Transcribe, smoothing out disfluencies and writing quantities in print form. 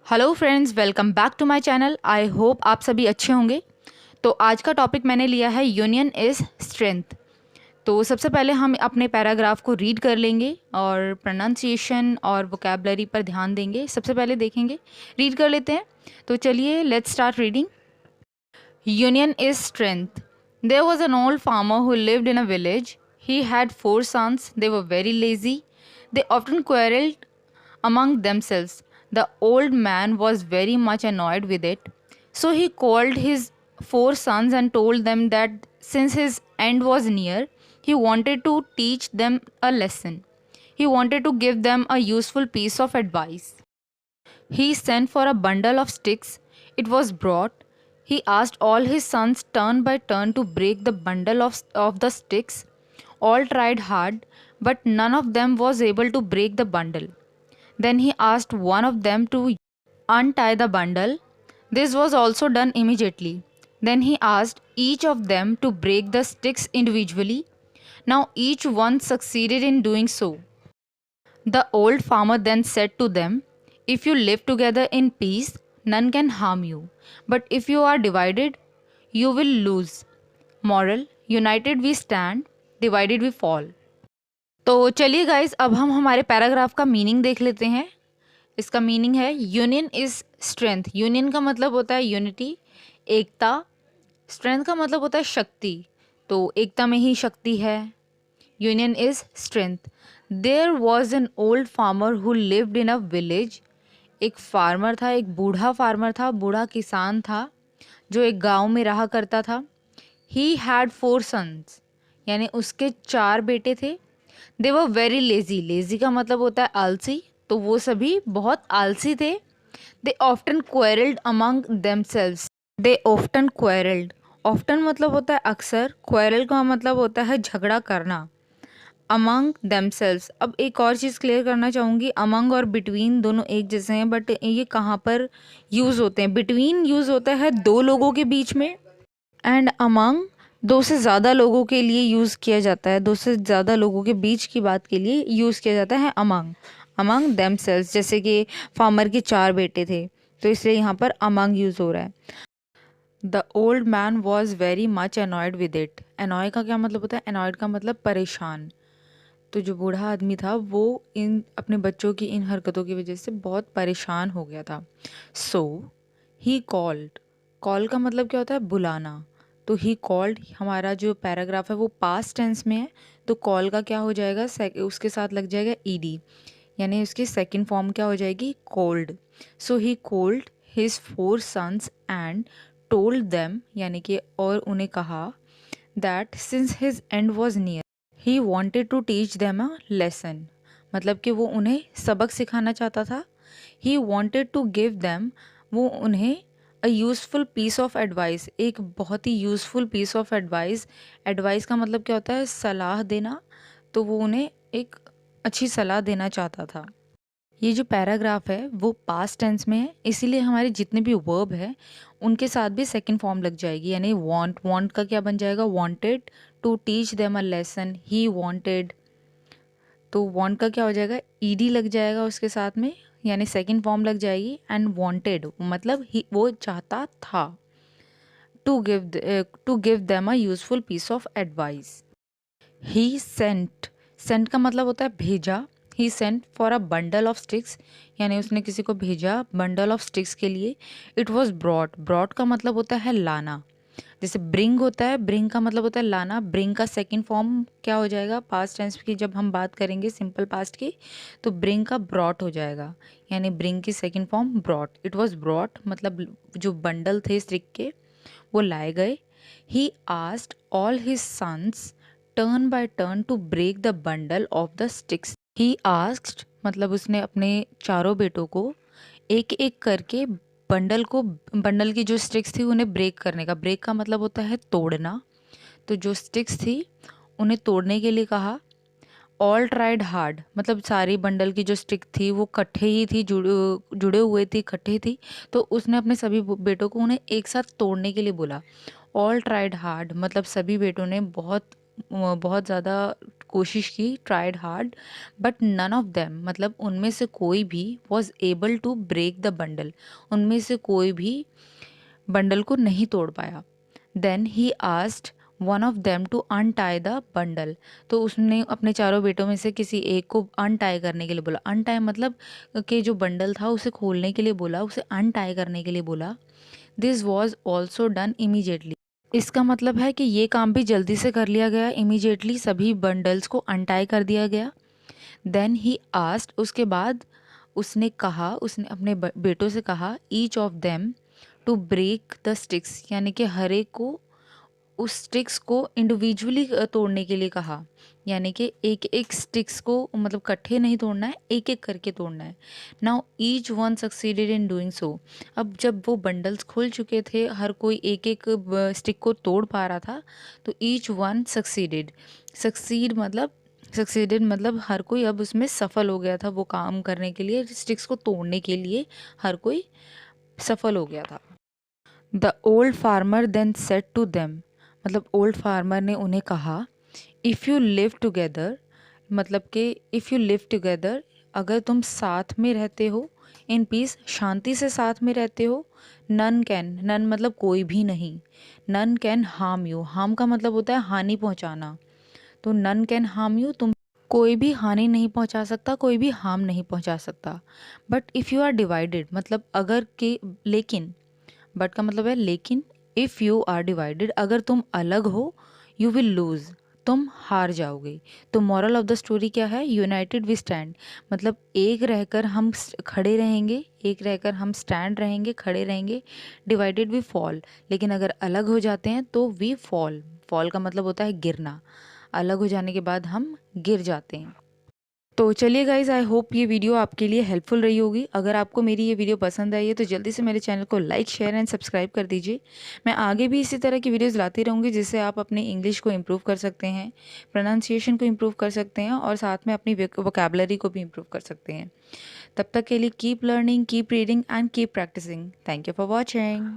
Hello friends, welcome back to my channel. I hope आप सभी अच्छे होंगे। तो आज का टॉपिक मैंने लिया है यूनियन इज़ स्ट्रेंथ। तो सबसे पहले हम अपने पैराग्राफ को रीड कर लेंगे और प्रोनाउंसिएशन और वोकैबलरी पर ध्यान देंगे। सबसे पहले देखेंगे, रीड कर लेते हैं। तो चलिए let's start reading. Union is strength. There was an old farmer who lived in a village. He had four sons. They were very lazy. They often quarreled among themselves. The old man was very much annoyed with it. So he called his four sons and told them that since his end was near, he wanted to teach them a lesson. He wanted to give them a useful piece of advice. He sent for a bundle of sticks. It was brought. He asked all his sons turn by turn to break the bundle of the sticks. All tried hard, but none of them was able to break the bundle. Then he asked one of them to untie the bundle. This was also done immediately. Then he asked each of them to break the sticks individually. Now each one succeeded in doing so. The old farmer then said to them, "If you live together in peace, none can harm you. But if you are divided, you will lose." Moral: United we stand, divided we fall. तो चलिए guys, अब हम हमारे paragraph का meaning देख लेते हैं। इसका मीनिंग है यूनियन इज स्ट्रेंथ। यूनियन का मतलब होता है यूनिटी, एकता। स्ट्रेंथ का मतलब होता है शक्ति, तो एकता में ही शक्ति है। Union is strength. There was an old farmer who lived in a village. एक फार्मर था, एक बूढ़ा फार्मर था, बूढ़ा किसान था जो एक गांव में रहा करता था। ही हैड फोर सन्स, यानी उसके चार बेटे थे। दे वर वेरी लेजी. लेजी का मतलब होता है आलसी, तो वो सभी बहुत आलसी थे। दे ऑफ्टन क्वेरल्ड अमंग देमसेल्व्स. दे ऑफ्टन क्वेरल्ड. ऑफ्टन मतलब होता है अक्सर, क्वेरल का मतलब होता है झगड़ा करना। Among themselves. अब एक और चीज़ क्लियर करना चाहूँगी, अमंग और बिटवीन दोनों एक जैसे हैं, बट ये कहाँ पर यूज़ होते हैं? बिटवीन यूज़ होता है दो लोगों के बीच में, एंड अमंग दो से ज़्यादा लोगों के लिए यूज़ किया जाता है। दो से ज़्यादा लोगों के बीच की बात के लिए यूज़ किया जाता है अमंग। अमंग देमसेल्व्स, जैसे कि फार्मर के चार बेटे थे, तो इसलिए यहाँ पर अमंग यूज़ हो रहा है। The old man was very much annoyed with it. अनॉय का क्या मतलब होता है? अनॉयड का मतलब परेशान। तो जो बूढ़ा आदमी था वो इन अपने बच्चों की इन हरकतों की वजह से बहुत परेशान हो गया था। सो ही कॉल्ड. कॉल का मतलब क्या होता है? बुलाना। तो ही कॉल्ड, हमारा जो पैराग्राफ है वो पास्ट टेंस में है, तो कॉल का क्या हो जाएगा? उसके साथ लग जाएगा ईडी, यानी उसकी सेकंड फॉर्म क्या हो जाएगी? Cold. So he called his four sons and told them, यानी कि और उन्हें कहा, that since his end was near he wanted to teach them a lesson. मतलब कि वो उन्हें सबक सिखाना चाहता था। He wanted to give them, वो उन्हें a useful piece of advice, एक बहुत ही useful piece of advice. Advice का मतलब क्या होता है? सलाह देना। तो वो उन्हें एक अच्छी सलाह देना चाहता था। ये जो पैराग्राफ है वो पास्ट टेंस में है, इसीलिए हमारे जितने भी वर्ब है उनके साथ भी सेकंड फॉर्म लग जाएगी, यानी वांट. वांट का क्या बन जाएगा? Wanted to teach them a lesson. He wanted, तो वांट का क्या हो जाएगा? ईडी लग जाएगा उसके साथ में, यानी सेकंड फॉर्म लग जाएगी। एंड वांटेड मतलब ही, वो चाहता था। To give them a useful piece of advice. He sent. Sent का मतलब होता है भेजा. He sent for a bundle of sticks, यानी उसने किसी को भेजा बंडल ऑफ स्टिक्स के लिए. It was brought. ब्रॉट का मतलब होता है लाना. जैसे ब्रिंग होता है, ब्रिंग का मतलब होता है लाना. ब्रिंग का सेकंड फॉर्म क्या हो जाएगा? पास्ट टेंस की जब हम बात करेंगे सिंपल पास्ट की, तो ब्रिंग का ब्रॉट हो जाएगा, यानी ब्रिंग की second form brought. It was brought मतलब जो बंडल थे स्टिक के वो लाए गए. He asked all his sons turn by turn to break the bundle of the sticks. He asked मतलब उसने अपने चारों बेटों को एक एक करके बंडल की जो स्टिक्स थी उन्हें ब्रेक करने का. ब्रेक का मतलब होता है तोड़ना. तो जो स्टिक्स थी उन्हें तोड़ने के लिए कहा. ऑल ट्राइड हार्ड मतलब सारी बंडल की जो स्टिक थी वो इकट्ठे ही थी, जुड़े हुए थी, इकट्ठे थी. तो उसने अपने सभी बेटों को उन्हें एक साथ तोड़ने के लिए बोला. ऑल ट्राइड हार्ड मतलब सभी बेटों ने बहुत बहुत ज़्यादा कोशिश की, tried hard, but none of them, मतलब उनमें से कोई भी was able to break the bundle, उनमें से कोई भी बंडल को नहीं तोड़ पाया। Then he asked one of them to untie the bundle, तो उसने अपने चारों बेटों में से किसी एक को अनटाई करने के लिए बोला। अनटाई मतलब कि जो बंडल था उसे खोलने के लिए बोला, उसे अनटाई करने के लिए बोला। This was also done immediately, इसका मतलब है कि ये काम भी जल्दी से कर लिया गया, इमीजिएटली सभी बंडल्स को अनटाई कर दिया गया। देन ही आस्क्ड, उसके बाद उसने कहा, उसने अपने बेटों से कहा, each of them to break the sticks, यानी कि हर एक को उस स्टिक्स को इंडिविजुअली तोड़ने के लिए कहा, यानी कि एक एक स्टिक्स को मतलब इकट्ठे नहीं तोड़ना है, एक एक करके तोड़ना है। Now each one succeeded in doing so, अब जब वो बंडल्स खुल चुके थे, हर कोई एक एक स्टिक को तोड़ पा रहा था, तो ईच वन सक्सीडेड, सक्सीडेड मतलब हर कोई अब उसमें सफल हो गया था, वो काम करने के लिए, स्टिक्स को तोड़ने के लिए हर कोई सफल हो गया था। The old farmer then said to them, मतलब ओल्ड फार्मर ने उन्हें कहा, इफ़ यू लिव टुगेदर, मतलब कि इफ़ यू लिव टुगेदर, अगर तुम साथ में रहते हो, इन पीस, शांति से साथ में रहते हो, नन कैन, नन मतलब कोई भी नहीं, none can harm you, harm का मतलब होता है हानि पहुंचाना, तो नन कैन हार्म यू, तुम कोई भी हानि नहीं पहुंचा सकता, कोई भी हार्म नहीं पहुंचा सकता। But if you are divided, मतलब अगर के, लेकिन, बट का मतलब है लेकिन, इफ़ यू आर डिवाइडेड, अगर तुम अलग हो, यू विल लूज़, तुम हार जाओगे। तो मॉरल ऑफ द स्टोरी क्या है, यूनाइटेड वी स्टैंड, मतलब एक रहकर हम खड़े रहेंगे, एक रहकर हम स्टैंड रहेंगे, खड़े रहेंगे, डिवाइडेड वी फॉल, लेकिन अगर अलग हो जाते हैं तो वी फॉल, फॉल का मतलब होता है गिरना, अलग हो जाने के बाद हम गिर जाते हैं। तो चलिए गाइज़, आई होप ये वीडियो आपके लिए हेल्पफुल रही होगी। अगर आपको मेरी ये वीडियो पसंद आई है तो जल्दी से मेरे चैनल को लाइक, शेयर एंड सब्सक्राइब कर दीजिए। मैं आगे भी इसी तरह की वीडियोस लाती रहूँगी, जिससे आप अपने इंग्लिश को इम्प्रूव कर सकते हैं, प्रोनाउंसिएशन को इम्प्रूव कर सकते हैं, और साथ में अपनी वोकैबुलरी को भी इम्प्रूव कर सकते हैं। तब तक के लिए keep learning, keep reading and keep practising. Thank you for watching.